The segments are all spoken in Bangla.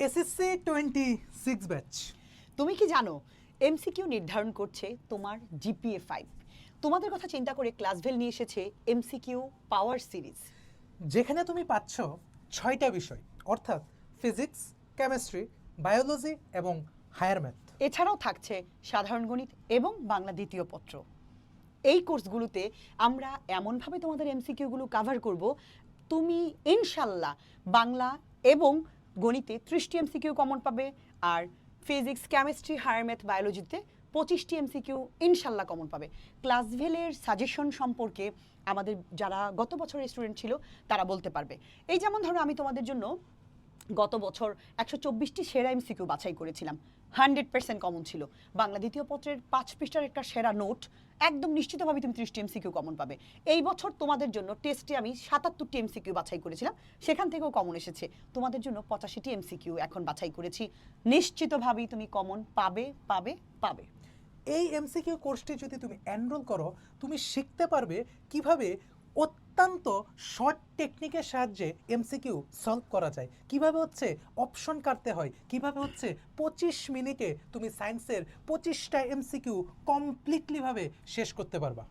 SSC 26 batch. তুমি কি জানো এমসিকিউ নির্ধারণ করছে তোমার জিপিএ 5। তোমাদের কথা চিন্তা করে ক্লাসভেল নিয়ে এসেছে এমসিকিউ পাওয়ার সিরিজ, যেখানে তুমি পাচ্ছ 6টা বিষয়, অর্থাৎ ফিজিক্স, কেমিস্ট্রি, বায়োলজি এবং হায়ার ম্যাথ। এছাড়াও থাকছে সাধারণ গণিত এবং বাংলা দ্বিতীয় পত্র। এই কোর্সগুলোতে আমরা এমনভাবে তোমাদের এমসিকিউগুলো কাভার করব, তুমি ইনশাল্লাহ বাংলা এবং গণিতে 30টি এমসিকিউ কমন পাবে, আর ফিজিক্স, কেমিস্ট্রি, হায়ার ম্যাথ, বায়োলজিতে 25টি এমসিকিউ ইনশাল্লাহ কমন পাবে। ক্লাসভেলের সাজেশন সম্পর্কে আমাদের যারা গত বছরের স্টুডেন্ট ছিল তারা বলতে পারবে। এই যেমন ধরো, আমি তোমাদের জন্য গত বছর 124টি সেরা এমসিকিউ বাছাই করেছিলাম, 100% কমন ছিল। বাংলা দ্বিতীয় পত্রের 5 পৃষ্ঠার একটা সেরা নোট, একদম নিশ্চিতভাবে তুমি 30টি এমসিকিউ কমন পাবে। এই বছর তোমাদের জন্য টেস্টে আমি 77টি এমসিকিউ বাছাই করেছিলাম, সেখান থেকেও কমন এসেছে। তোমাদের জন্য 85টি এমসিকিউ এখন বাছাই করেছি, নিশ্চিতভাবেই তুমি কমন পাবে পাবে পাবে। এই এমসিকিউ কোর্সটি যদি তুমি এনরোল করো, তুমি শিখতে পারবে কিভাবে অত্যন্ত শর্ট টেকনিকের সাহায্যে এমসিকিউ সলভ করা যায়, কিভাবে হচ্ছে অপশন কাটতে হয়, কিভাবে হচ্ছে 25 মিনিটে তুমি সায়েন্সের 25টা এমসিকিউ কমপ্লিটলিভাবে শেষ করতে পারবা।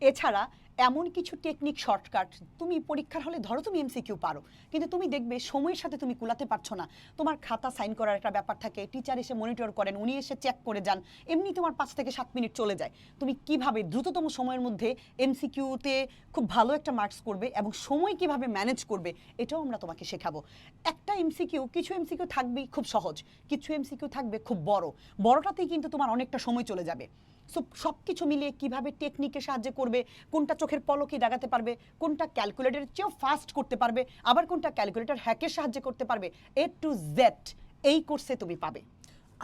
এছাড়া এমন কিছু টেকনিক, শর্টকাট, তুমি পরীক্ষার হলে ধরো তুমি এমসিকিউ পারো, কিন্তু তুমি দেখবে সময়ের সাথে তুমি কুলাতে পারছো না, তোমার খাতা সাইন করার একটা ব্যাপার থাকে, টিচার এসে মনিটর করেন, উনি এসে চেক করে যান, এমনি তোমার 5 থেকে 7 মিনিট চলে যায়। তুমি কিভাবে দ্রুততম সময়ের মধ্যে এমসিকিউতে খুব ভালো একটা মার্কস করবে এবং সময় কিভাবে ম্যানেজ করবে, এটাও আমরা তোমাকে শেখাবো। একটা এমসিকিউ, কিছু এমসিকিউ থাকবেই খুব সহজ, কিছু এমসিকিউ থাকবে খুব বড়টাতেই কিন্তু তোমার অনেকটা সময় চলে যাবে। সো সব কিছু মিলিয়ে কীভাবে টেকনিকের সাহায্যে করবে, কোনটা চোখের পলকে দাগাতে পারবে, কোনটা ক্যালকুলেটরের চেয়েও ফাস্ট করতে পারবে, আবার কোনটা ক্যালকুলেটর হ্যাকের সাহায্যে করতে পারবে, এ টু জেড এই কোর্সে তুমি পাবে।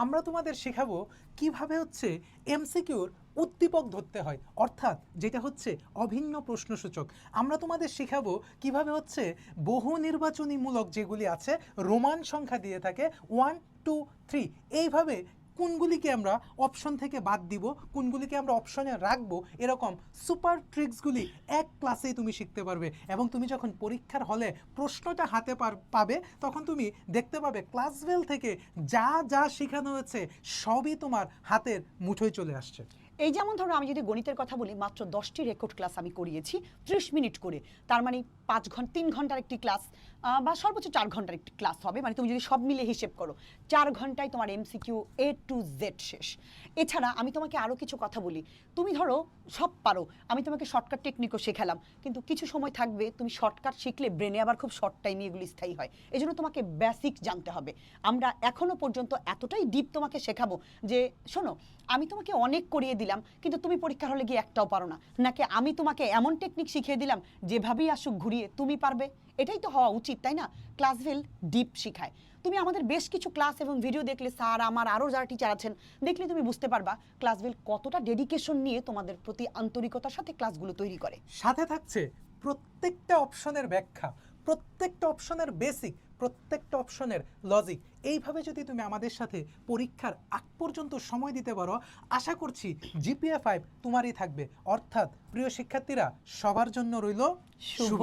আমরা তোমাদের শেখাবো কিভাবে হচ্ছে এমসিকিউর উদ্দীপক ধরতে হয়, অর্থাৎ যেটা হচ্ছে অভিন্ন প্রশ্নসূচক। আমরা তোমাদের শেখাবো কিভাবে হচ্ছে বহু নির্বাচনীমূলক যেগুলি আছে রোমান সংখ্যা দিয়ে থাকে 1 2 3, এইভাবে কোনগুলিকে আমরা অপশন থেকে বাদ দিব, কোনগুলিকে আমরা অপশনে রাখবো, এরকম সুপার ট্রিক্সগুলি এক ক্লাসেই তুমি শিখতে পারবে। এবং তুমি যখন পরীক্ষার হলে প্রশ্নটা হাতে পাবে, তখন তুমি দেখতে পাবে ক্লাসভেল থেকে যা যা শেখানো হয়েছে সবই তোমার হাতের মুঠোয় চলে আসছে। এই যেমন ধরো, আমি যদি গণিতের কথা বলি, মাত্র 10টি রেকর্ড ক্লাস আমি করিয়েছি 30 মিনিট করে, তার মানে 3 ঘন্টার একটি ক্লাস, বা সর্বোচ্চ 4 ঘন্টার একটি ক্লাস হবে, মানে তুমি যদি সব মিলে হিসেব করো 4 ঘন্টায় তোমার এমসিকিউ এ টু জেড শেষ। এছাড়া আমি তোমাকে আরও কিছু কথা বলি, তুমি ধরো সব পারো, আমি তোমাকে শর্টকাট টেকনিকও শেখালাম, কিন্তু কিছু সময় থাকবে তুমি শর্টকাট শিখলে ব্রেনে আবার খুব শর্ট টাইমে এগুলি স্থায়ী হয়, এই জন্য তোমাকে বেসিক জানতে হবে। আমরা এখনও পর্যন্ত এতটাই ডিপ তোমাকে শেখাবো যে, শোনো, আমি তোমাকে অনেক করিয়ে দিলাম কিন্তু তুমি পরীক্ষার হলে গিয়ে একটাও পারো না, নাকি আমি তোমাকে এমন টেকনিক শিখিয়ে দিলাম যেভাবেই আসুক ঘুরিয়ে তুমি পারবে? এটাই তো হওয়া উচিত, তাই না? ক্লাসভেল ডিপ শিখায়। তুমি আমাদের বেশ কিছু ক্লাস এবং ভিডিও দেখলে, স্যার আমার আরও যারা টিচার আছেন, দেখলে তুমি বুঝতে পারবা ক্লাসভেল কতটা ডেডিকেশন নিয়ে তোমাদের প্রতি আন্তরিকতার সাথে ক্লাসগুলো তৈরি করে। সাথে থাকছে প্রত্যেকটা অপশনের ব্যাখ্যা, প্রত্যেকটা অপশনের বেসিক, প্রত্যেকটা অপশনের লজিক। এইভাবে যদি তুমি আমাদের সাথে পরীক্ষার আগ পর্যন্ত সময় দিতে পারো, আশা করছি জিপিএ 5 তোমারই থাকবে। অর্থাৎ প্রিয় শিক্ষার্থীরা, সবার জন্য রইল শুভ